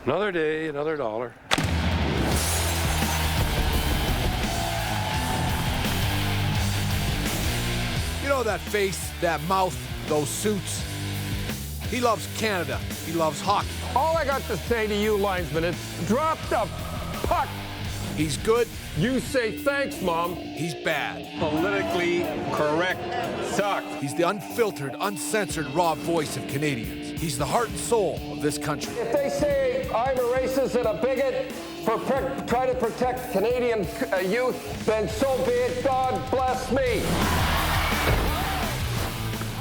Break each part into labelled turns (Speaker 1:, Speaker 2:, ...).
Speaker 1: Another day, another dollar.
Speaker 2: You know that face, that mouth, those suits? He loves Canada. He loves hockey.
Speaker 3: All I got to say to you, linesman, is drop the puck.
Speaker 2: He's good.
Speaker 3: You say thanks, Mom.
Speaker 2: He's bad.
Speaker 3: Politically correct suck.
Speaker 2: He's the unfiltered, uncensored, raw voice of Canadians. He's the heart and soul of this country.
Speaker 3: If they say I'm a racist and a bigot for trying to protect Canadian youth, then so be it. God bless me.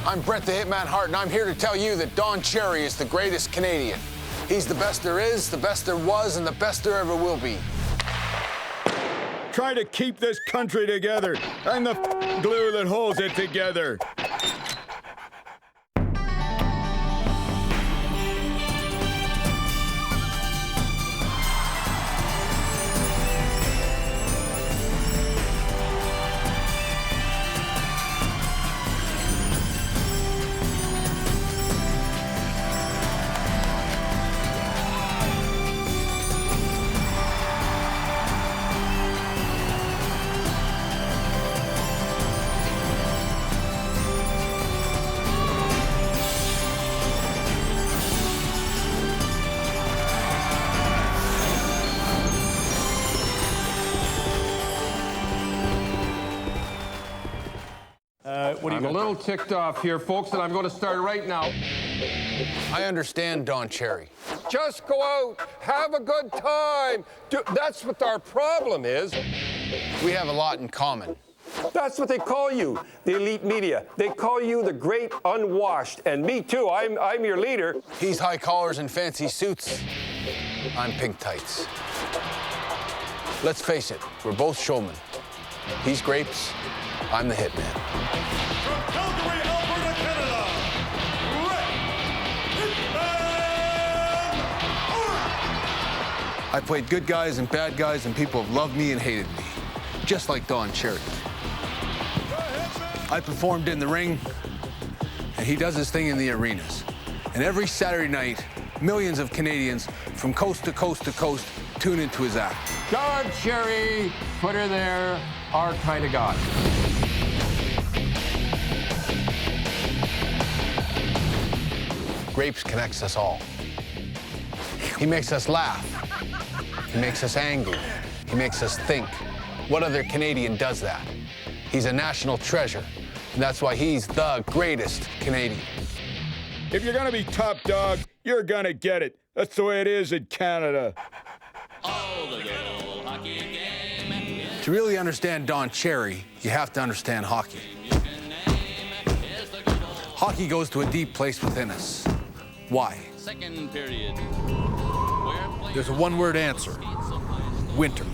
Speaker 4: I'm Bret the Hitman Hart, and I'm here to tell you that Don Cherry is the greatest Canadian. He's the best there is, the best there was, and the best there ever will be.
Speaker 5: Try to keep this country together. I'm the glue that holds it together.
Speaker 3: I'm a little ticked off here, folks, and I'm going to start right now.
Speaker 4: I understand Don Cherry.
Speaker 3: Just go out, have a good time. That's what our problem is.
Speaker 4: We have a lot in common.
Speaker 3: That's what they call you, the elite media. They call you the great unwashed, and me too. I'm your leader.
Speaker 4: He's high collars and fancy suits. I'm pink tights. Let's face it, we're both showmen. He's grapes, I'm the hitman.
Speaker 6: From Calgary, Alberta, Canada, Bret Hitman Hart!
Speaker 4: I played good guys and bad guys, and people have loved me and hated me, just like Don Cherry. I performed in the ring, and he does his thing in the arenas. And every Saturday night, millions of Canadians from coast to coast to coast tune into his act.
Speaker 3: Don Cherry, put her there, our kind of guy.
Speaker 4: Grapes connects us all. He makes us laugh. He makes us angry. He makes us think. What other Canadian does that? He's a national treasure, and that's why he's the greatest Canadian.
Speaker 5: If you're gonna be top dog, you're gonna get it. That's the way it is in Canada.
Speaker 4: To really understand Don Cherry, you have to understand hockey. Hockey goes to a deep place within us. Why?
Speaker 7: Second period.
Speaker 2: There's a one-word answer: winter.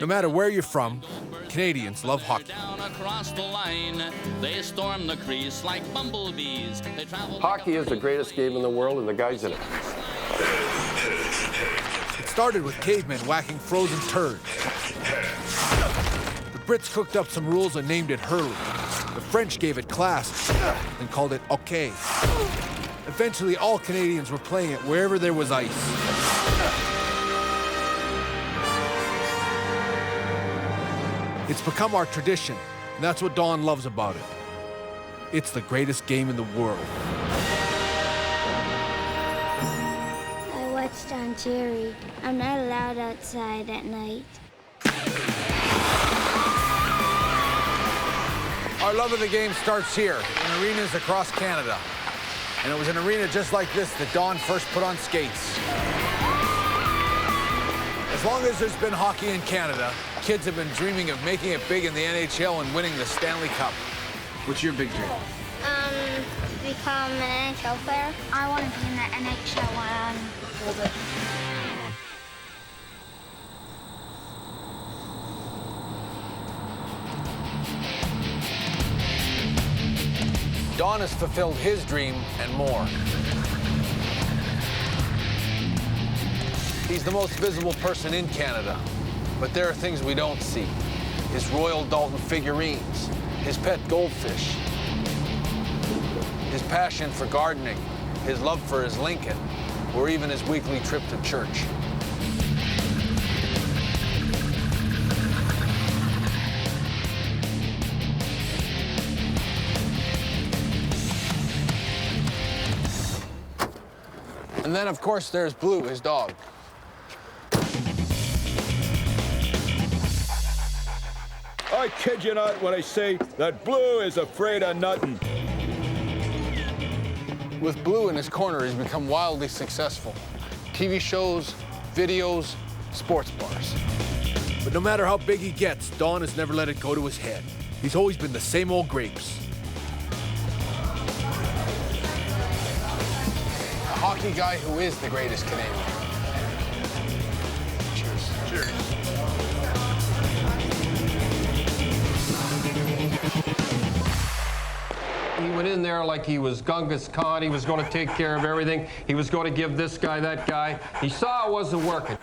Speaker 2: No matter where you're from, Canadians love hockey.
Speaker 7: Down across the line, they storm the crease like bumblebees. They travel.
Speaker 3: Hockey is the greatest game in the world, and the guys in it.
Speaker 2: It started with cavemen whacking frozen turds. The Brits cooked up some rules and named it hurling. The French gave it class and called it hockey. Eventually, all Canadians were playing it wherever there was ice. It's become our tradition, and that's what Don loves about it. It's the greatest game in the world.
Speaker 8: I watched Don Cherry. I'm not allowed outside at night.
Speaker 2: Our love of the game starts here, in arenas across Canada. And it was an arena just like this that Don first put on skates. As long as there's been hockey in Canada, kids have been dreaming of making it big in the NHL and winning the Stanley Cup. What's your big dream?
Speaker 8: Become an NHL player. I want to be in the NHL when I'm older.
Speaker 4: Don has fulfilled his dream and more. He's the most visible person in Canada, but there are things we don't see. His Royal Dalton figurines, his pet goldfish, his passion for gardening, his love for his Lincoln, or even his weekly trip to church. And then, of course, there's Blue, his dog.
Speaker 5: I kid you not when I say that Blue is afraid of nothing.
Speaker 4: With Blue in his corner, he's become wildly successful. TV shows, videos, sports bars.
Speaker 2: But no matter how big he gets, Don has never let it go to his head. He's always been the same old grapes.
Speaker 4: A hockey guy who is the greatest Canadian. Cheers. Cheers.
Speaker 3: He went in there like he was Genghis Khan. He was going to take care of everything. He was going to give this guy, that guy. He saw it wasn't working.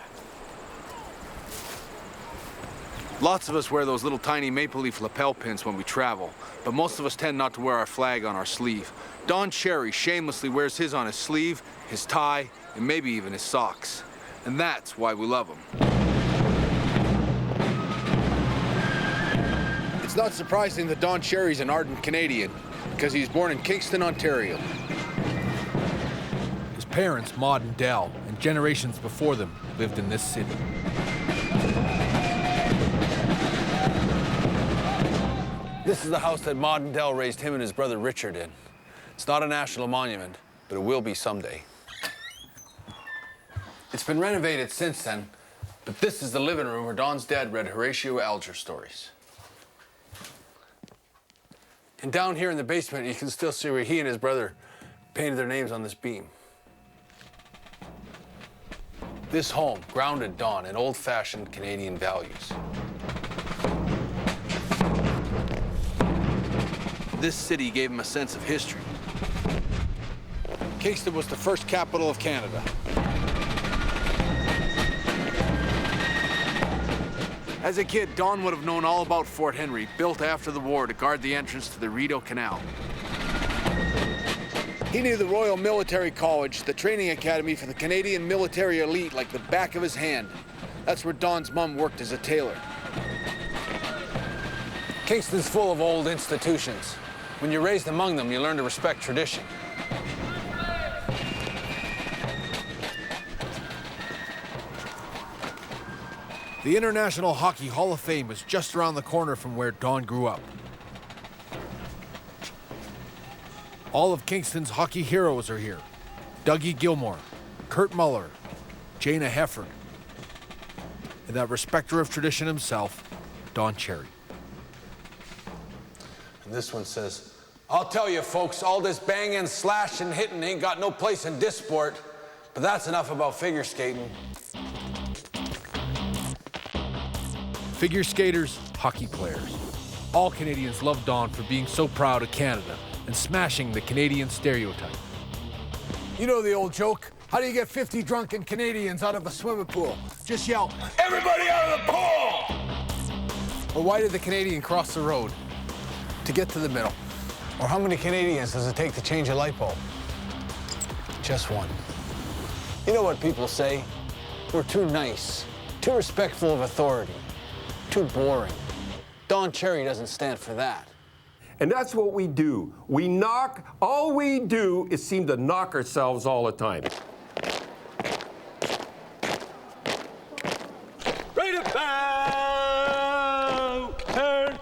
Speaker 4: Lots of us wear those little tiny maple leaf lapel pins when we travel, but most of us tend not to wear our flag on our sleeve. Don Cherry shamelessly wears his on his sleeve, his tie, and maybe even his socks. And that's why we love him. It's not surprising that Don Cherry's an ardent Canadian, because he was born in Kingston, Ontario.
Speaker 2: His parents, Maud and Del, and generations before them, lived in this city.
Speaker 4: This is the house that Maud and Del raised him and his brother Richard in. It's not a national monument, but it will be someday. It's been renovated since then, but this is the living room where Don's dad read Horatio Alger stories. And down here in the basement, you can still see where he and his brother painted their names on this beam. This home grounded Don in old-fashioned Canadian values. This city gave him a sense of history. Kingston was the first capital of Canada. As a kid, Don would have known all about Fort Henry, built after the war to guard the entrance to the Rideau Canal. He knew the Royal Military College, the training academy for the Canadian military elite, like the back of his hand. That's where Don's mom worked as a tailor. Kingston's full of old institutions. When you're raised among them, you learn to respect tradition.
Speaker 2: The International Hockey Hall of Fame is just around the corner from where Don grew up. All of Kingston's hockey heroes are here. Dougie Gilmour, Kurt Muller, Jana Hefford, and that respecter of tradition himself, Don Cherry.
Speaker 4: And this one says, I'll tell you folks, all this banging, slashing, hitting ain't got no place in this sport, but that's enough about figure skating.
Speaker 2: Figure skaters, hockey players. All Canadians love Don for being so proud of Canada and smashing the Canadian stereotype.
Speaker 4: You know the old joke, how do you get 50 drunken Canadians out of a swimming pool? Just yell, everybody out of the pool! Or why did the Canadian cross the road? To get to the middle. Or how many Canadians does it take to change a light bulb? Just one. You know what people say? We're too nice, too respectful of authority, too boring. Don Cherry doesn't stand for that.
Speaker 3: And that's what we do. We knock. All we do is seem to knock ourselves all the time.
Speaker 6: Right about turn.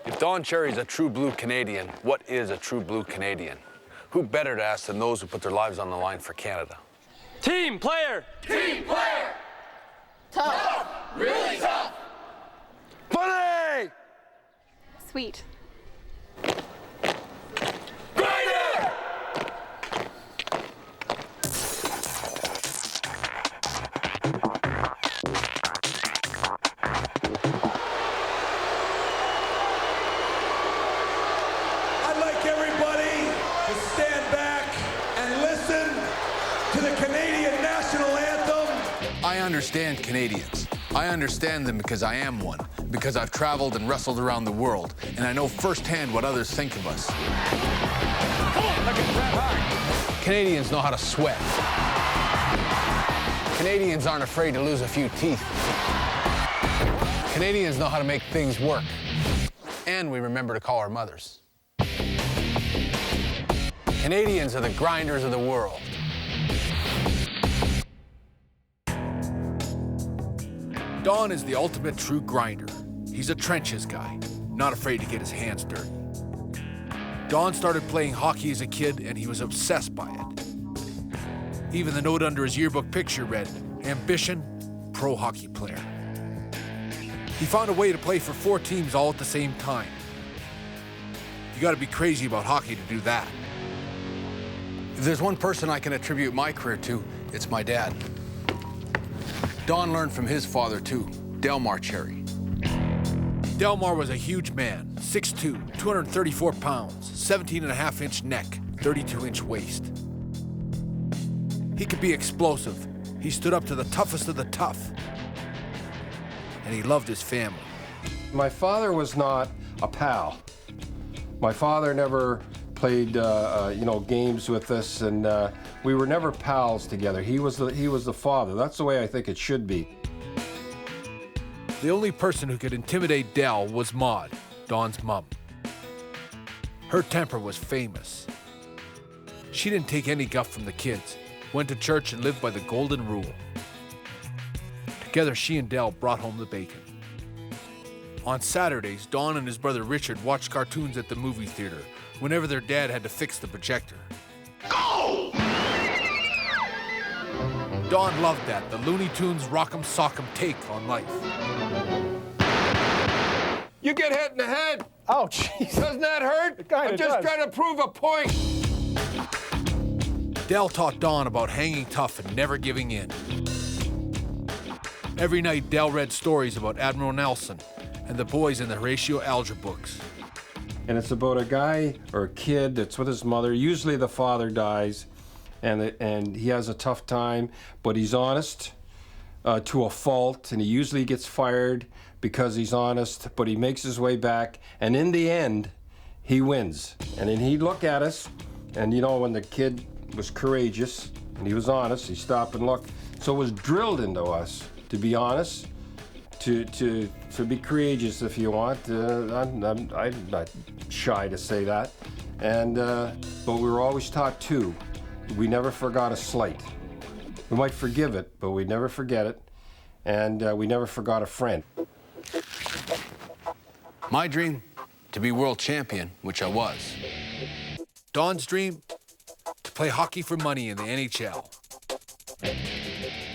Speaker 4: If Don Cherry's a true blue Canadian, what is a true blue Canadian? Who better to ask than those who put their lives on the line for Canada?
Speaker 6: Team player.
Speaker 1: Team player! Tough! Really tough!
Speaker 4: Funny!
Speaker 9: Sweet.
Speaker 1: Grinder!
Speaker 6: I'd like everybody to stand back and listen to the Canadian national anthem.
Speaker 4: I understand Canadians. I understand them because I am one, because I've traveled and wrestled around the world, and I know firsthand what others think of us.
Speaker 5: Look at Bret Hart.
Speaker 4: Canadians know how to sweat. Canadians aren't afraid to lose a few teeth. Canadians know how to make things work. And we remember to call our mothers. Canadians are the grinders of the world.
Speaker 2: Don is the ultimate true grinder. He's a trenches guy, not afraid to get his hands dirty. Don started playing hockey as a kid, and he was obsessed by it. Even the note under his yearbook picture read, ambition, pro hockey player. He found a way to play for 4 teams all at the same time. You gotta be crazy about hockey to do that.
Speaker 4: If there's one person I can attribute my career to, it's my dad. Don learned from his father, too, Delmar Cherry.
Speaker 2: Delmar was a huge man, 6'2", 234 pounds, 17.5-inch neck, 32-inch waist. He could be explosive. He stood up to the toughest of the tough. And he loved his family.
Speaker 3: My father was not a pal. My father never played, games with us, and we were never pals together. He was the father. That's the way I think it should be.
Speaker 2: The only person who could intimidate Del was Maud, Don's mom. Her temper was famous. She didn't take any guff from the kids, went to church and lived by the golden rule. Together, she and Del brought home the bacon. On Saturdays, Don and his brother Richard watched cartoons at the movie theater whenever their dad had to fix the projector.
Speaker 1: Go!
Speaker 2: Don loved that, the Looney Tunes rock'em sock'em take on life.
Speaker 3: You get hit in the head.
Speaker 10: Oh, jeez.
Speaker 3: Doesn't that hurt? I'm just trying to prove a point.
Speaker 2: Del taught Don about hanging tough and never giving in. Every night, Del read stories about Admiral Nelson and the boys in the Horatio Alger books.
Speaker 3: And it's about a guy or a kid that's with his mother. Usually the father dies, and he has a tough time, but he's honest to a fault, and he usually gets fired because he's honest, but he makes his way back, and in the end, he wins. And then he'd look at us, and when the kid was courageous and he was honest, he stopped and looked. So it was drilled into us to be honest, to be courageous if you want. I'm not shy to say that. And but we were always taught too. We never forgot a slight. We might forgive it, but we never forget it. And we never forgot a friend.
Speaker 4: My dream, to be world champion, which I was.
Speaker 2: Don's dream, to play hockey for money in the NHL.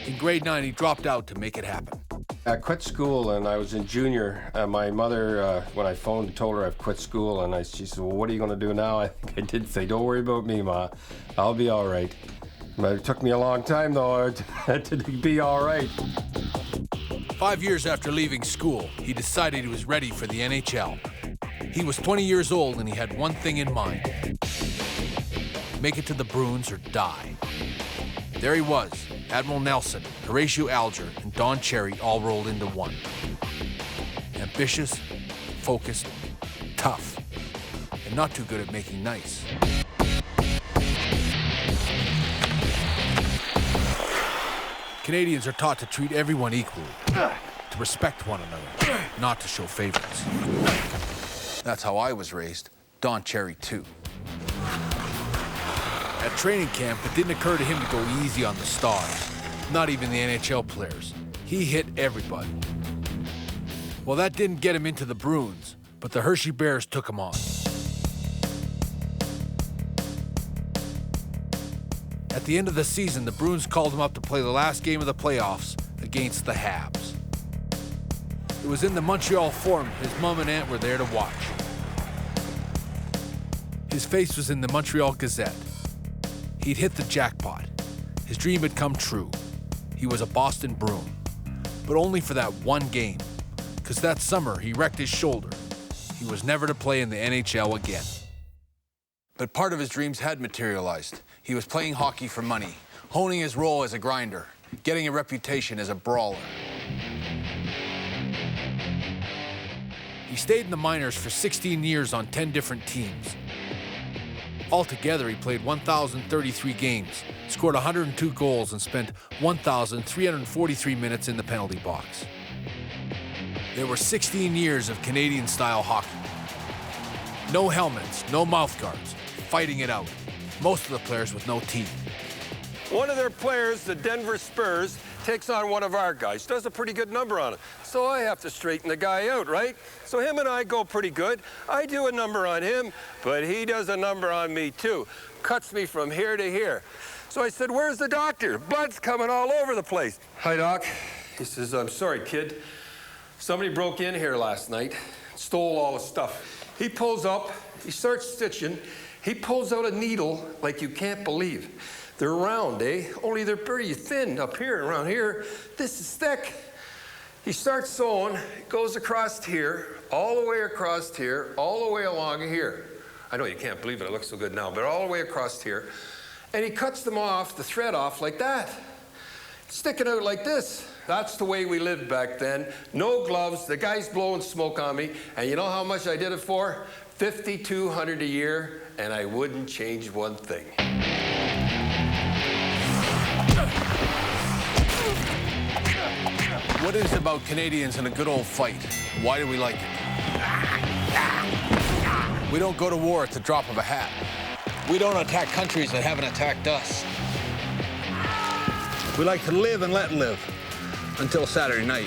Speaker 2: In grade 9, he dropped out to make it happen.
Speaker 3: I quit school and I was in junior. My mother, when I phoned and told her I've quit school, and she said, well, what are you going to do now? I think I did say, don't worry about me, Ma. I'll be all right. But it took me a long time, though, to be all right.
Speaker 2: 5 years after leaving school, he decided he was ready for the NHL. He was 20 years old and he had one thing in mind. Make it to the Bruins or die. There he was, Admiral Nelson, Horatio Alger, and Don Cherry all rolled into one. Ambitious, focused, tough, and not too good at making nice. Canadians are taught to treat everyone equally, to respect one another, not to show favorites.
Speaker 4: That's how I was raised. Don Cherry, too.
Speaker 2: At training camp, it didn't occur to him to go easy on the stars, not even the NHL players. He hit everybody. Well, that didn't get him into the Bruins, but the Hershey Bears took him on. At the end of the season, the Bruins called him up to play the last game of the playoffs against the Habs. It was in the Montreal Forum. His mom and aunt were there to watch. His face was in the Montreal Gazette. He'd hit the jackpot. His dream had come true. He was a Boston Bruin, but only for that one game, because that summer he wrecked his shoulder. He was never to play in the NHL again.
Speaker 4: But part of his dreams had materialized. He was playing hockey for money, honing his role as a grinder, getting a reputation as a brawler.
Speaker 2: He stayed in the minors for 16 years on 10 different teams. Altogether, he played 1,033 games, scored 102 goals, and spent 1,343 minutes in the penalty box. There were 16 years of Canadian-style hockey. No helmets, no mouthguards, fighting it out. Most of the players with no teeth.
Speaker 3: One of their players, the Denver Spurs, takes on one of our guys, does a pretty good number on him. So I have to straighten the guy out, right? So him and I go pretty good. I do a number on him, but he does a number on me too. Cuts me from here to here. So I said, where's the doctor? Blood's coming all over the place. Hi, Doc. He says, I'm sorry, kid. Somebody broke in here last night, stole all the stuff. He pulls up, he starts stitching. He pulls out a needle like you can't believe. They're round, eh? Only they're pretty thin up here, around here. This is thick. He starts sewing, goes across here, all the way across here, all the way along here. I know you can't believe it looks so good now, but all the way across here. And he cuts them off, the thread off like that. Sticking out like this. That's the way we lived back then. No gloves, the guy's blowing smoke on me, and you know how much I did it for? $5,200 a year, and I wouldn't change one thing.
Speaker 2: What is it about Canadians and a good old fight? Why do we like it? We don't go to war at the drop of a hat. We don't attack countries that haven't attacked us. We like to live and let live until Saturday night.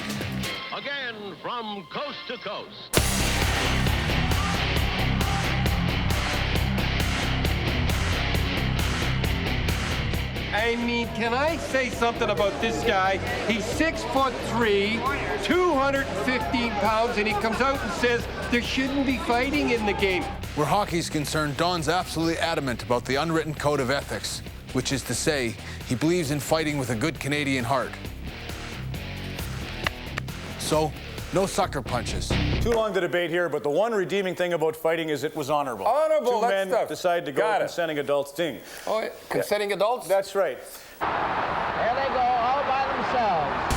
Speaker 10: Again, from coast to coast.
Speaker 3: I mean, can I say something about this guy? He's 6'3", 215 pounds, and he comes out and says there shouldn't be fighting in the game.
Speaker 2: Where hockey's concerned, Don's absolutely adamant about the unwritten code of ethics, which is to say, he believes in fighting with a good Canadian heart. So, no sucker punches.
Speaker 11: Too long to debate here, but the one redeeming thing about fighting is it was honorable.
Speaker 3: Honorable,
Speaker 11: Two
Speaker 3: that's
Speaker 11: men
Speaker 3: tough.
Speaker 11: decide to go consenting adults thing.
Speaker 3: Oh, yeah. Consenting adults?
Speaker 11: That's right.
Speaker 12: There they go, all by themselves.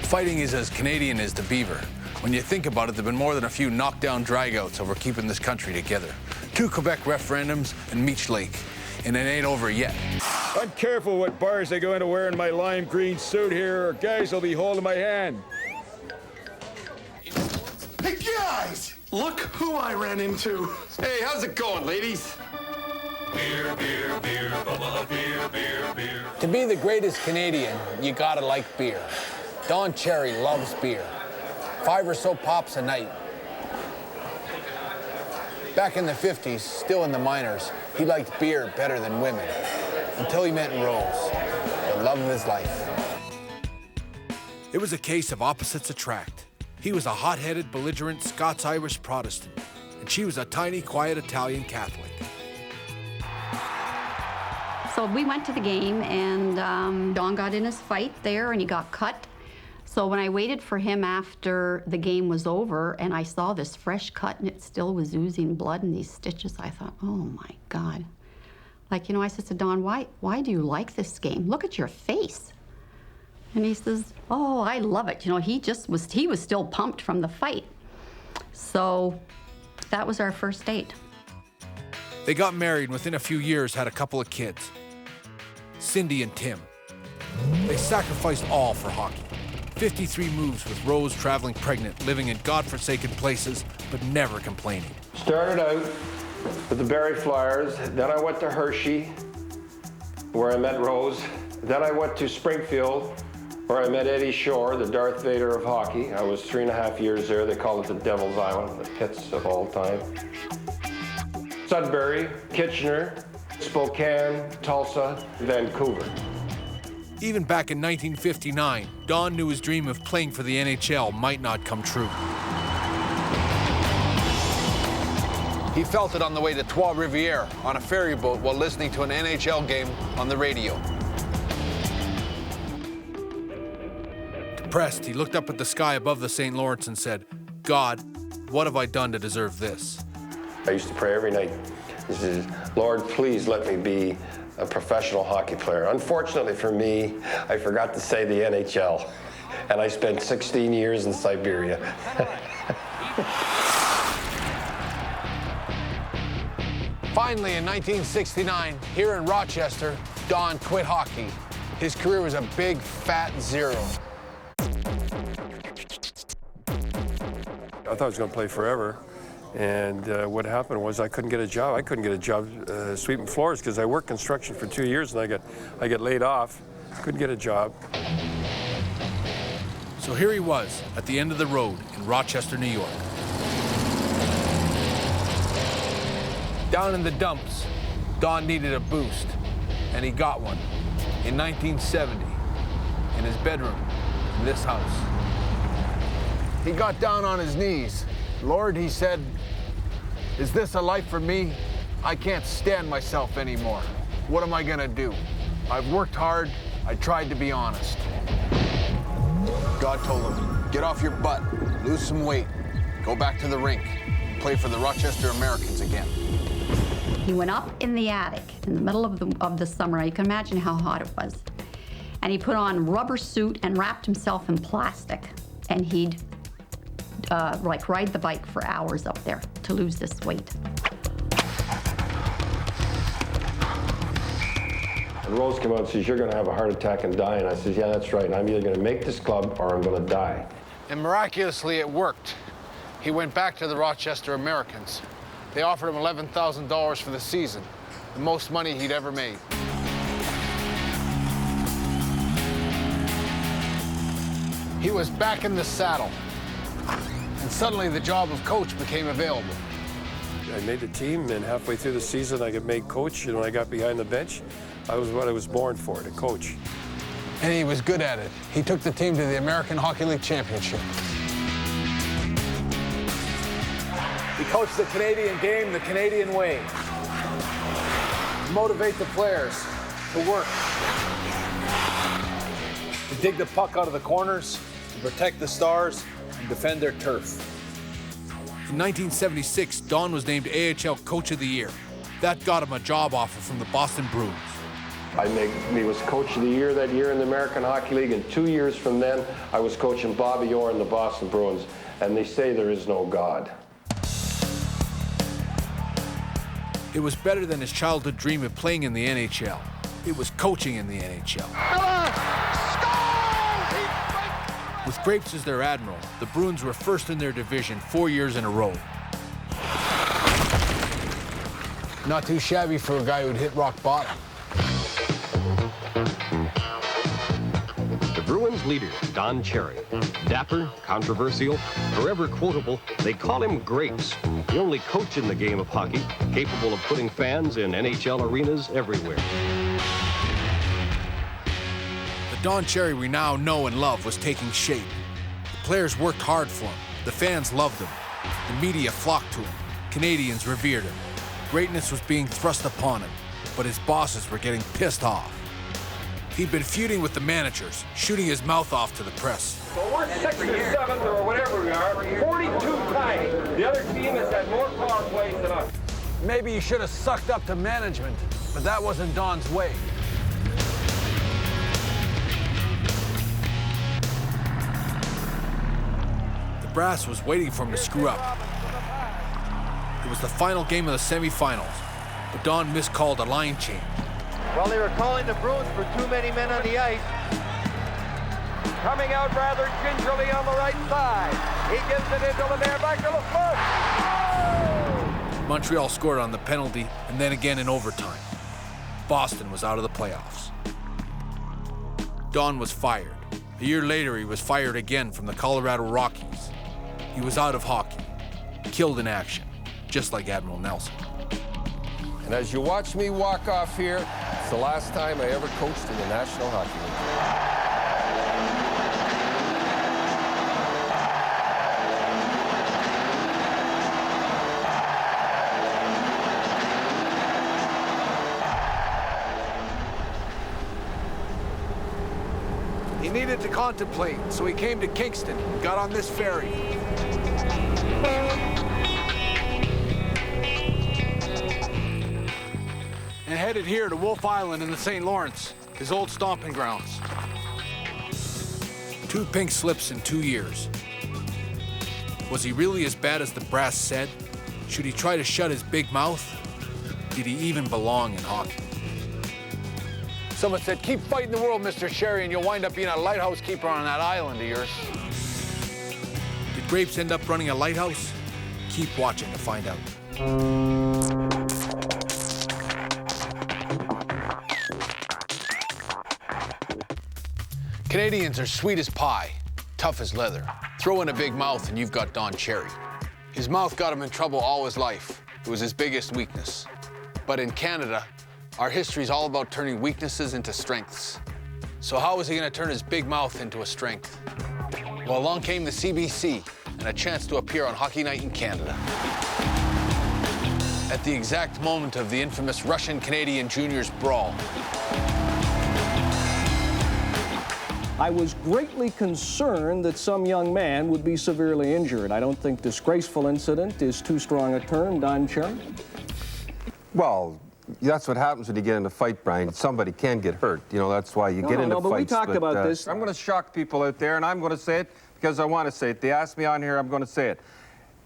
Speaker 2: Fighting is as Canadian as the beaver. When you think about it, there have been more than a few knockdown dragouts over keeping this country together. 2 Quebec referendums and Meech Lake. And it ain't over yet.
Speaker 5: I'm careful what bars I go into wearing my lime green suit here, or guys will be holding my hand.
Speaker 13: Hey, guys! Look who I ran into.
Speaker 3: Hey, how's it going, ladies?
Speaker 1: Beer, beer, beer, bubba, beer, beer, beer.
Speaker 4: To be the greatest Canadian, you gotta like beer. Don Cherry loves beer. 5 or so pops a night. Back in the 50s, still in the minors, he liked beer better than women. Until he met Rose, the love of his life.
Speaker 2: It was a case of opposites attract. He was a hot-headed, belligerent Scots-Irish Protestant, and she was a tiny, quiet Italian Catholic.
Speaker 14: So we went to the game, and Don got in his fight there, and he got cut. So when I waited for him after the game was over, and I saw this fresh cut, and it still was oozing blood and these stitches, I thought, oh my God. Like, you know, I said to Don, why do you like this game? Look at your face. And he says, oh, I love it. You know, he was still pumped from the fight. So that was our first date.
Speaker 2: They got married and within a few years had a couple of kids, Cindy and Tim. They sacrificed all for hockey. 53 moves with Rose traveling pregnant, living in godforsaken places, but never complaining.
Speaker 3: Started out with the Barrie Flyers, then I went to Hershey, where I met Rose. Then I went to Springfield, where I met Eddie Shore, the Darth Vader of hockey. I was 3.5 years there. They call it the Devil's Island, the pits of all time. Sudbury, Kitchener, Spokane, Tulsa, Vancouver.
Speaker 2: Even back in 1959, Don knew his dream of playing for the NHL might not come true.
Speaker 4: He felt it on the way to Trois-Rivières on a ferry boat while listening to an NHL game on the radio.
Speaker 2: Depressed, he looked up at the sky above the St. Lawrence and said, God, what have I done to deserve this?
Speaker 3: I used to pray every night. He said, Lord, please let me be a professional hockey player. Unfortunately for me, I forgot to say the NHL, and I spent 16 years in Siberia.
Speaker 4: Finally, in 1969, here in Rochester, Don quit hockey. His career was a big, fat zero.
Speaker 3: I thought I was going to play forever. And what happened was I couldn't get a job. I couldn't get a job sweeping floors because I worked construction for 2 years and I got laid off. Couldn't get a job.
Speaker 2: So here he was at the end of the road in Rochester, New York. Down in the dumps, Don needed a boost, and he got one in 1970 in his bedroom in this house.
Speaker 4: He got down on his knees. Lord, he said, is this a life for me? I can't stand myself anymore. What am I gonna do? I've worked hard. I tried to be honest. God told him, get off your butt, lose some weight, go back to the rink, play for the Rochester Americans again.
Speaker 14: He went up in the attic in the middle of the summer. You can imagine how hot it was. And he put on a rubber suit and wrapped himself in plastic. And he'd like ride the bike for hours up there to lose this weight.
Speaker 3: And Rose came out and says, you're going to have a heart attack and die. And I says, yeah, that's right. And I'm either going to make this club or I'm going to die.
Speaker 4: And miraculously, it worked. He went back to the Rochester Americans. They offered him $11,000 for the season, the most money he'd ever made. He was back in the saddle. And suddenly the job of coach became available.
Speaker 3: I made the team, and halfway through the season, I got made coach. And when I got behind the bench, I was what I was born for, to coach.
Speaker 4: And he was good at it. He took the team to the American Hockey League Championship.
Speaker 15: He coached the Canadian game the Canadian way. Motivate the players to work. To dig the puck out of the corners, to protect the stars, and defend their turf.
Speaker 2: In 1976, Don was named AHL Coach of the Year. That got him a job offer from the Boston Bruins.
Speaker 3: He was Coach of the Year that year in the American Hockey League, and 2 years from then, I was coaching Bobby Orr and the Boston Bruins, and they say there is no God.
Speaker 2: It was better than his childhood dream of playing in the NHL. It was coaching in the NHL. With Grapes as their admiral, the Bruins were first in their division 4 years in a row.
Speaker 4: Not too shabby for a guy who'd hit rock bottom.
Speaker 10: The Bruins leader, Don Cherry. Dapper, controversial, forever quotable, they call him Grapes. The only coach in the game of hockey capable of putting fans in NHL arenas everywhere.
Speaker 2: The Don Cherry we now know and love was taking shape. The players worked hard for him. The fans loved him. The media flocked to him. Canadians revered him. Greatness was being thrust upon him, but his bosses were getting pissed off. He'd been feuding with the managers, shooting his mouth off to the press.
Speaker 16: Well, we're 6th or 7th or whatever we are, 42 times. The other team has had more power plays than us.
Speaker 15: Maybe you should have sucked up to management, but that wasn't Don's way.
Speaker 2: The brass was waiting for him to screw up. It was the final game of the semifinals, but Don miscalled a line change.
Speaker 12: Well, they were calling the Bruins for too many men on the ice. Coming out rather gingerly on the right side. He gives it into the man back to the front.
Speaker 2: Montreal scored on the penalty and then again in overtime. Boston was out of the playoffs. Don was fired. A year later, he was fired again from the Colorado Rockies. He was out of hockey, killed in action, just like Admiral Nelson.
Speaker 3: And as you watch me walk off here, it's the last time I ever coached in the National Hockey League.
Speaker 15: He needed to contemplate, so he came to Kingston, got on this ferry. And headed here to Wolf Island in the St. Lawrence, his old stomping grounds.
Speaker 2: 2 pink slips in 2 years. Was he really as bad as the brass said? Should he try to shut his big mouth? Did he even belong in hockey?
Speaker 4: Someone said, keep fighting the world, Mr. Sherry, and you'll wind up being a lighthouse keeper on that island of yours.
Speaker 2: Did Grapes end up running a lighthouse? Keep watching to find out.
Speaker 4: Canadians are sweet as pie, tough as leather. Throw in a big mouth and you've got Don Cherry. His mouth got him in trouble all his life. It was his biggest weakness. But in Canada, our history is all about turning weaknesses into strengths. So how was he going to turn his big mouth into a strength? Well, along came the CBC and a chance to appear on Hockey Night in Canada. At the exact moment of the infamous Russian-Canadian juniors brawl,
Speaker 17: I was greatly concerned that some young man would be severely injured. I don't think disgraceful incident is too strong a term, Don Cherry.
Speaker 3: Well, that's what happens when you get in a fight, Brian. Somebody can get hurt. You know, that's why you get into fights.
Speaker 17: But we talked about this.
Speaker 3: I'm going to shock people out there, and I'm going to say it because I want to say it. They asked me on here, I'm going to say it.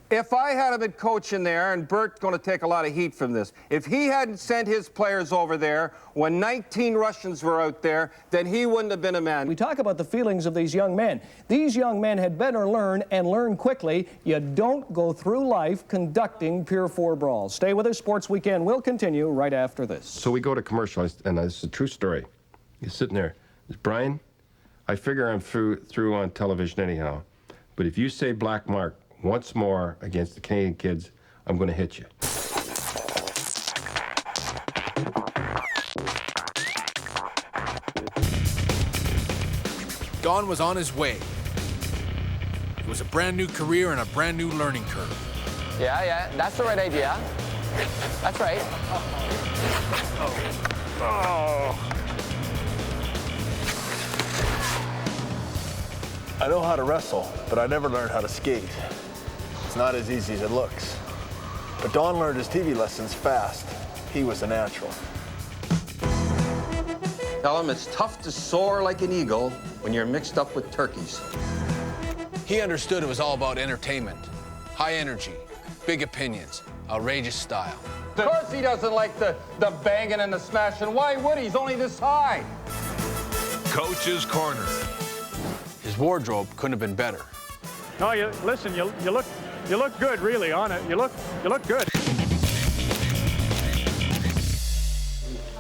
Speaker 3: If I had been coaching there, and Bert's going to take a lot of heat from this, if he hadn't sent his players over there when 19 Russians were out there, then he wouldn't have been a man.
Speaker 17: We talk about the feelings of these young men. These young men had better learn, and learn quickly. You don't go through life conducting Pier 4 brawls. Stay with us. Sports Weekend will continue right after this.
Speaker 3: So we go to commercial, and this is a true story. He's sitting there. Brian, I figure I'm through on television anyhow, but if you say Black Mark once more against the Canadian kids, I'm going to hit you.
Speaker 2: Don was on his way. It was a brand new career and a brand new learning curve.
Speaker 18: Yeah, that's the right idea. That's right.
Speaker 19: I know how to wrestle, but I never learned how to skate. It's not as easy as it looks. But Don learned his TV lessons fast. He was a natural.
Speaker 3: Tell him it's tough to soar like an eagle when you're mixed up with turkeys.
Speaker 4: he understood it was all about entertainment. High energy, big opinions, outrageous style.
Speaker 3: Of course he doesn't like the banging and the smashing. Why would he? He's only this high.
Speaker 1: Coach's Corner.
Speaker 4: His wardrobe couldn't have been better.
Speaker 20: No, listen, you look good, really, on it. You look good.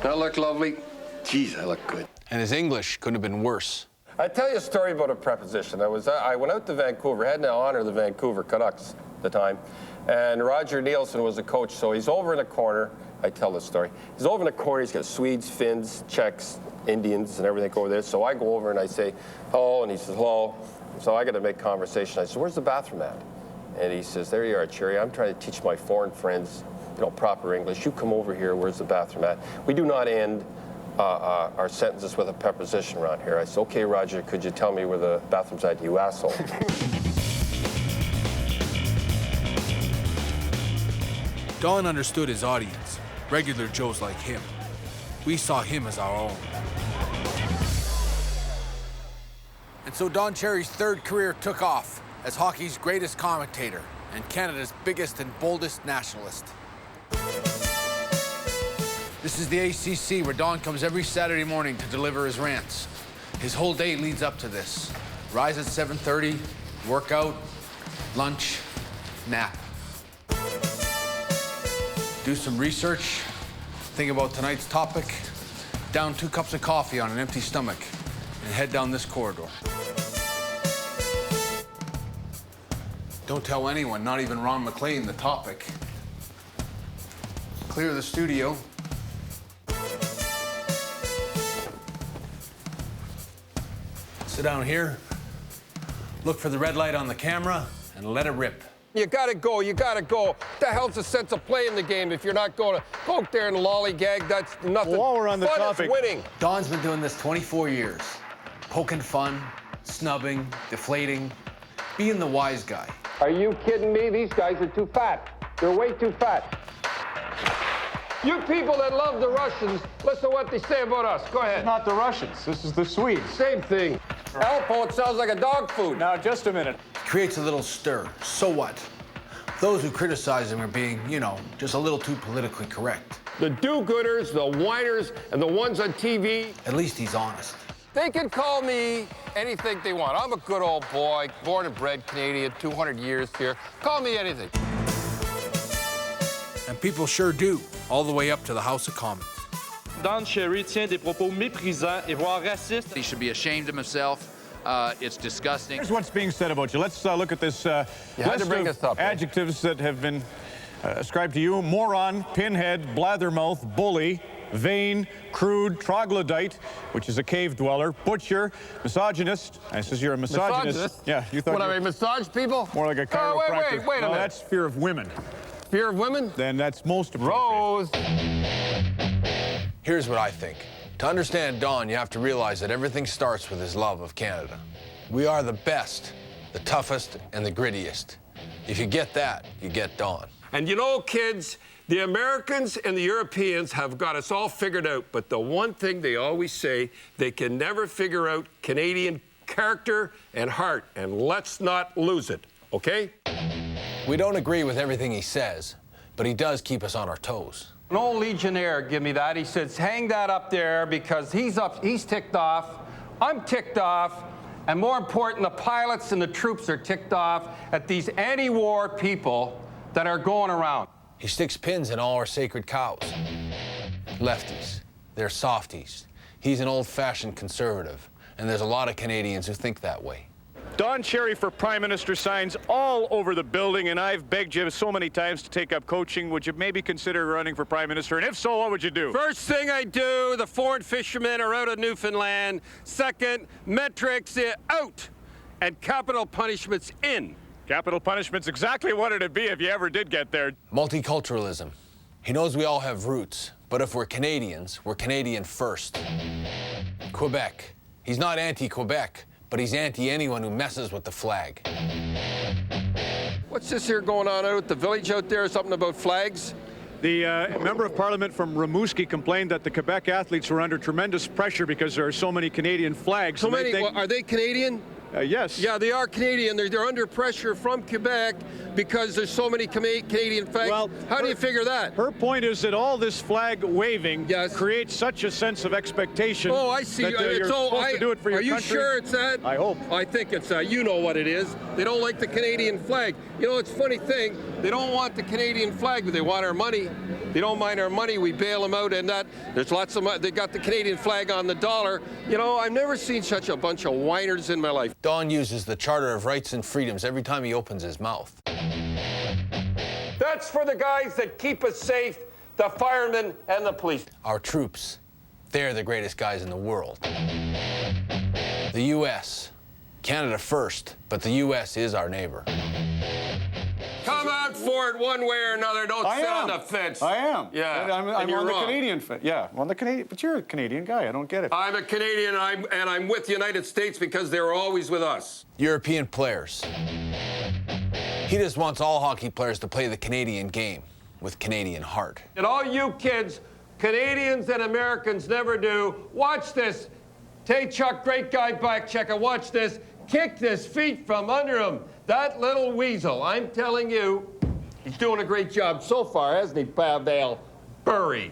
Speaker 3: Do I look lovely? Jeez, I look good.
Speaker 4: And his English couldn't have been worse.
Speaker 3: I'll tell you a story about a preposition. I went out to Vancouver, had to honor the Vancouver Canucks at the time, and Roger Nielsen was the coach, so he's over in the corner. I tell this story. He's over in the corner, he's got Swedes, Finns, Czechs, Indians, and everything over there. So I go over and I say, hello, and he says, hello. So I got to make conversation. I said, where's the bathroom at? And he says, there you are, Cherry. I'm trying to teach my foreign friends, proper English. You come over here, where's the bathroom at? We do not end our sentences with a preposition around here. I said, okay, Roger, could you tell me where the bathroom's at, you asshole?
Speaker 2: Don understood his audience, regular Joes like him. We saw him as our own. And so Don Cherry's third career took off as hockey's greatest commentator and Canada's biggest and boldest nationalist. This is the ACC, where Don comes every Saturday morning to deliver his rants. His whole day leads up to this. Rise at 7:30, workout, lunch, nap. Do some research, think about tonight's topic, down 2 cups of coffee on an empty stomach, and head down this corridor. Don't tell anyone, not even Ron McLean, the topic. Clear the studio. Sit down here, look for the red light on the camera, and let it rip.
Speaker 3: You gotta go, you gotta go. What the hell's the sense of play in the game if you're not going to go out there and lollygag? That's nothing.
Speaker 19: Well, while we're on the
Speaker 3: Fun
Speaker 19: topic,
Speaker 3: is winning.
Speaker 2: Don's been doing this 24 years. Poking fun, snubbing, deflating, being the wise guy.
Speaker 12: Are you kidding me? These guys are too fat. They're way too fat.
Speaker 3: You people that love the Russians, listen to what they say about us. Go ahead.
Speaker 20: It's not the Russians. This is the Swedes.
Speaker 3: Same thing. Alpo, it sounds like a dog food.
Speaker 20: Now, just a minute.
Speaker 2: Creates a little stir. So what? Those who criticize him are being, just a little too politically correct.
Speaker 12: The do-gooders, the whiners, and the ones on TV.
Speaker 4: At least he's honest.
Speaker 21: They can call me anything they want. I'm a good old boy, born and bred Canadian, 200 years here. Call me anything.
Speaker 2: And people sure do, all the way up to the House of Commons.
Speaker 22: Don Cherry tient des propos méprisants et voire racistes.
Speaker 23: He should be ashamed of himself. It's disgusting.
Speaker 5: Here's what's being said about you. Let's look at this list of adjectives that have been ascribed to you. Moron, pinhead, blathermouth, bully, vain, crude, troglodyte, which is a cave dweller, butcher, misogynist. I says you're a misogynist. Yeah, you thought.
Speaker 21: What, I mean, massage people?
Speaker 5: More like a chiropractor.
Speaker 21: Wait a minute.
Speaker 5: That's fear of women.
Speaker 21: Fear of women?
Speaker 5: Then that's most appropriate.
Speaker 21: Rose.
Speaker 4: Here's what I think. To understand Don, you have to realize that everything starts with his love of Canada. We are the best, the toughest, and the grittiest. If you get that, you get Don.
Speaker 12: And you know, kids, the Americans and the Europeans have got us all figured out, but the one thing they always say, they can never figure out Canadian character and heart, and let's not lose it, okay?
Speaker 4: We don't agree with everything he says, but he does keep us on our toes.
Speaker 21: An old Legionnaire give me that. He says, hang that up there because he's ticked off, I'm ticked off, and more important, the pilots and the troops are ticked off at these anti-war people that are going around.
Speaker 4: He sticks pins in all our sacred cows. Lefties, they're softies. He's an old-fashioned conservative, and there's a lot of Canadians who think that way.
Speaker 5: Don Cherry for Prime Minister signs all over the building, and I've begged you so many times to take up coaching. Would you maybe consider running for Prime Minister? And if so, what would you do?
Speaker 12: First thing I do, the foreign fishermen are out of Newfoundland. Second, metrics out, and capital punishments in.
Speaker 5: Capital punishment's exactly what it'd be if you ever did get there.
Speaker 4: Multiculturalism. He knows we all have roots, but if we're Canadians, we're Canadian first. Quebec. He's not anti-Quebec, but he's anti-anyone who messes with the flag.
Speaker 12: What's this here going on out at the village out there? Something about flags?
Speaker 5: The member of parliament from Rimouski complained that the Quebec athletes were under tremendous pressure because there are so many Canadian flags.
Speaker 12: So many? Are they Canadian?
Speaker 5: Yes.
Speaker 12: Yeah, they are Canadian. They're under pressure from Quebec because there's so many Canadian flags. Well, how do you figure that?
Speaker 5: Her point is that all this flag waving creates such a sense of expectation.
Speaker 12: Oh, I see.
Speaker 5: That, you're supposed to do it for your country.
Speaker 12: Are you sure it's that?
Speaker 5: I hope.
Speaker 12: I think it's that. You know what it is. They don't like the Canadian flag. You know, it's a funny thing. They don't want the Canadian flag, but they want our money. They don't mind our money. We bail them out, and that there's lots of money. They got the Canadian flag on the dollar. You know, I've never seen such a bunch of whiners in my life.
Speaker 4: Don uses the Charter of Rights and Freedoms every time he opens his mouth.
Speaker 12: That's for the guys that keep us safe, the firemen and the police.
Speaker 4: Our troops, they're the greatest guys in the world. The U.S. Canada first, but the U.S. is our neighbor.
Speaker 12: Come out for it one way or another. Don't sit on the fence.
Speaker 5: I am.
Speaker 12: Yeah.
Speaker 5: I'm on the Canadian fence. Yeah, I'm on the Canadian. But you're a Canadian guy. I don't get it.
Speaker 12: I'm a Canadian, and I'm with the United States because they're always with us.
Speaker 4: European players. He just wants all hockey players to play the Canadian game with Canadian heart.
Speaker 12: And all you kids, Canadians and Americans never do. Watch this. Tay Chuck, great guy, back checker. Watch this. Kick his feet from under him. That little weasel, I'm telling you, he's doing a great job so far, hasn't he, Pavel Burry?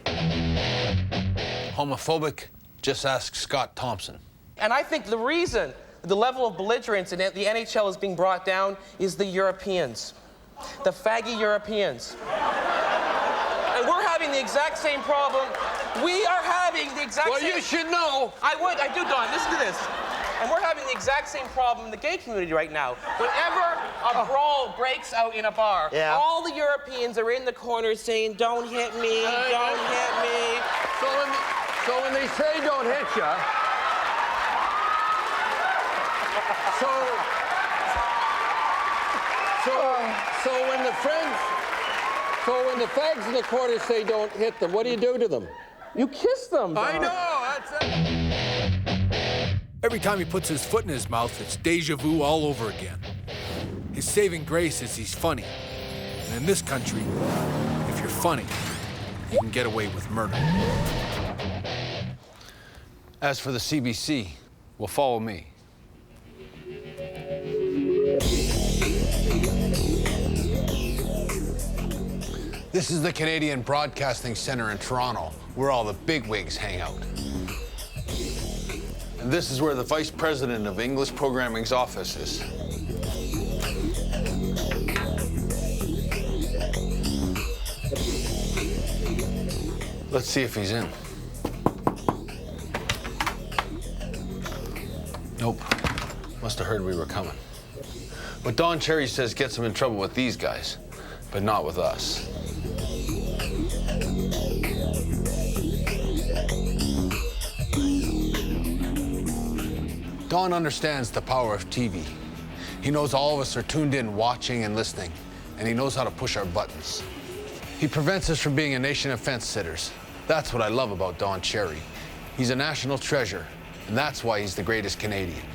Speaker 4: Homophobic? Just ask Scott Thompson.
Speaker 24: And I think the reason the level of belligerence in the NHL is being brought down is the Europeans, the faggy Europeans. And we're having the exact same problem. We are having the exact same...
Speaker 12: Well, you should know.
Speaker 24: I do, Don. Listen to this. And we're having the exact same problem in the gay community right now. Whenever a brawl breaks out in a bar, all the Europeans are in the corner saying, don't hit me, don't hit me.
Speaker 12: So when they say don't hit you, so when the fags in the corner say don't hit them, what do you do to them?
Speaker 24: You kiss them.
Speaker 12: I know, that's it.
Speaker 2: Every time he puts his foot in his mouth, it's deja vu all over again. His saving grace is he's funny. And in this country, if you're funny, you can get away with murder.
Speaker 4: As for the CBC, well, follow me. This is the Canadian Broadcasting Centre in Toronto, where all the bigwigs hang out.
Speaker 19: And this is where the Vice President of English Programming's office is. Let's see if he's in. Nope. Must have heard we were coming. What Don Cherry says gets him in trouble with these guys, but not with us. Don understands the power of TV. He knows all of us are tuned in watching and listening, and he knows how to push our buttons. He prevents us from being a nation of fence sitters. That's what I love about Don Cherry. He's a national treasure, and that's why he's the greatest Canadian.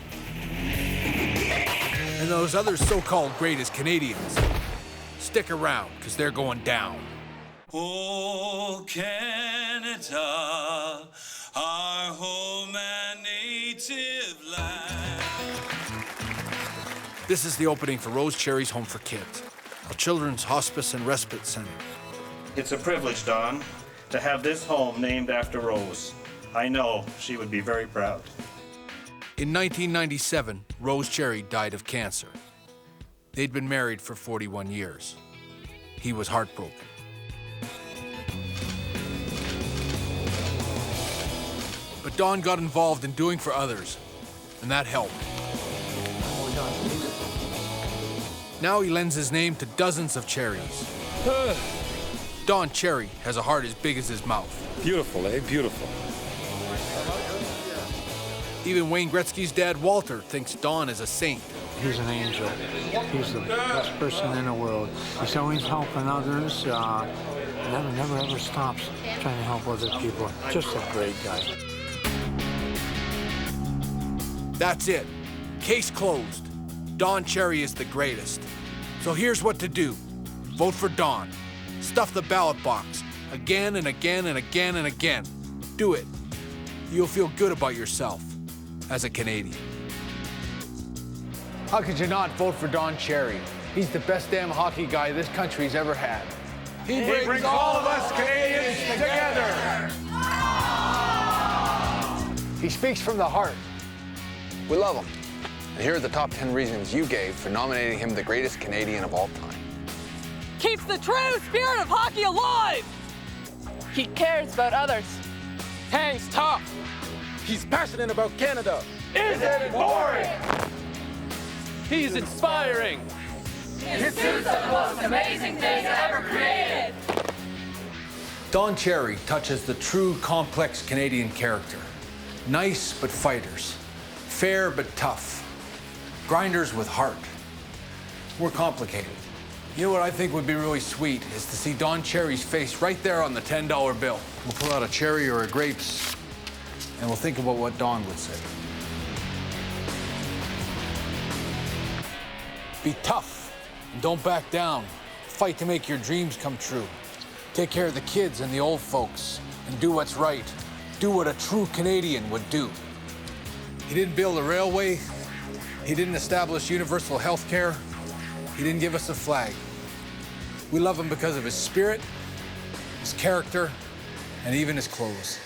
Speaker 2: And those other so-called greatest Canadians, stick around, because they're going down.
Speaker 1: Oh, Canada, our home and native land.
Speaker 2: This is the opening for Rose Cherry's Home for Kids, a children's hospice and respite center.
Speaker 6: It's a privilege, Don, to have this home named after Rose. I know she would be very proud.
Speaker 2: In 1997, Rose Cherry died of cancer. They'd been married for 41 years. He was heartbroken. But Don got involved in doing for others, and that helped. Now he lends his name to dozens of cherries. Don Cherry has a heart as big as his mouth.
Speaker 7: Beautiful, eh? Beautiful.
Speaker 2: Even Wayne Gretzky's dad, Walter, thinks Don is a saint.
Speaker 8: He's an angel. He's the best person in the world. He's always helping others. Never ever stops trying to help other people. Just a great guy.
Speaker 2: That's it. Case closed. Don Cherry is the greatest. So here's what to do. Vote for Don. Stuff the ballot box again and again and again and again. Do it. You'll feel good about yourself as a Canadian. How could you not vote for Don Cherry? He's the best damn hockey guy this country's ever had.
Speaker 1: He brings all of us Canadians together.
Speaker 4: He speaks from the heart. We love him. And here are the top 10 reasons you gave for nominating him the greatest Canadian of all time.
Speaker 9: Keeps the true spirit of hockey alive. He cares about others.
Speaker 25: Hangs tough. He's passionate about Canada.
Speaker 1: Isn't it boring?
Speaker 25: He's inspiring.
Speaker 9: His suits are the most amazing things ever created.
Speaker 2: Don Cherry touches the true complex Canadian character. Nice but fighters. Fair but tough. Grinders with heart. We're complicated. You know what I think would be really sweet is to see Don Cherry's face right there on the $10 bill. We'll pull out a cherry or a grapes, and we'll think about what Don would say. Be tough, and don't back down. Fight to make your dreams come true. Take care of the kids and the old folks, and do what's right. Do what a true Canadian would do. He didn't build a railway. He didn't establish universal health care. He didn't give us a flag. We love him because of his spirit, his character, and even his clothes.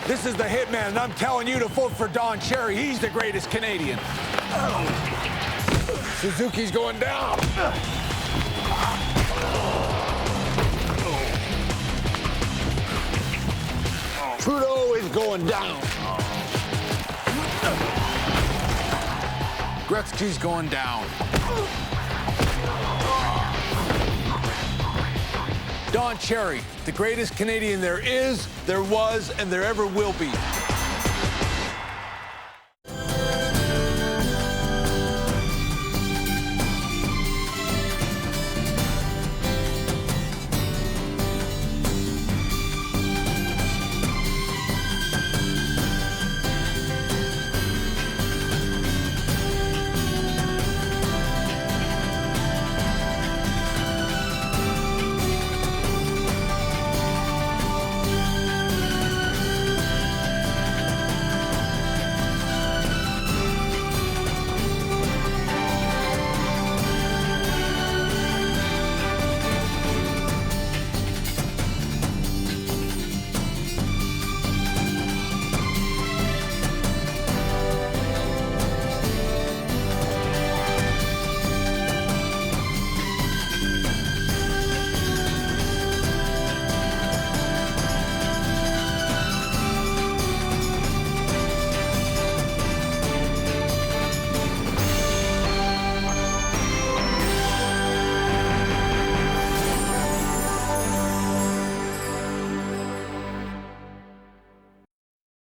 Speaker 2: This is the Hitman, and I'm telling you to vote for Don Cherry. He's the greatest Canadian. Suzuki's going down. Trudeau is going down. Gretzky's going down. Don Cherry, the greatest Canadian there is, there was, and there ever will be.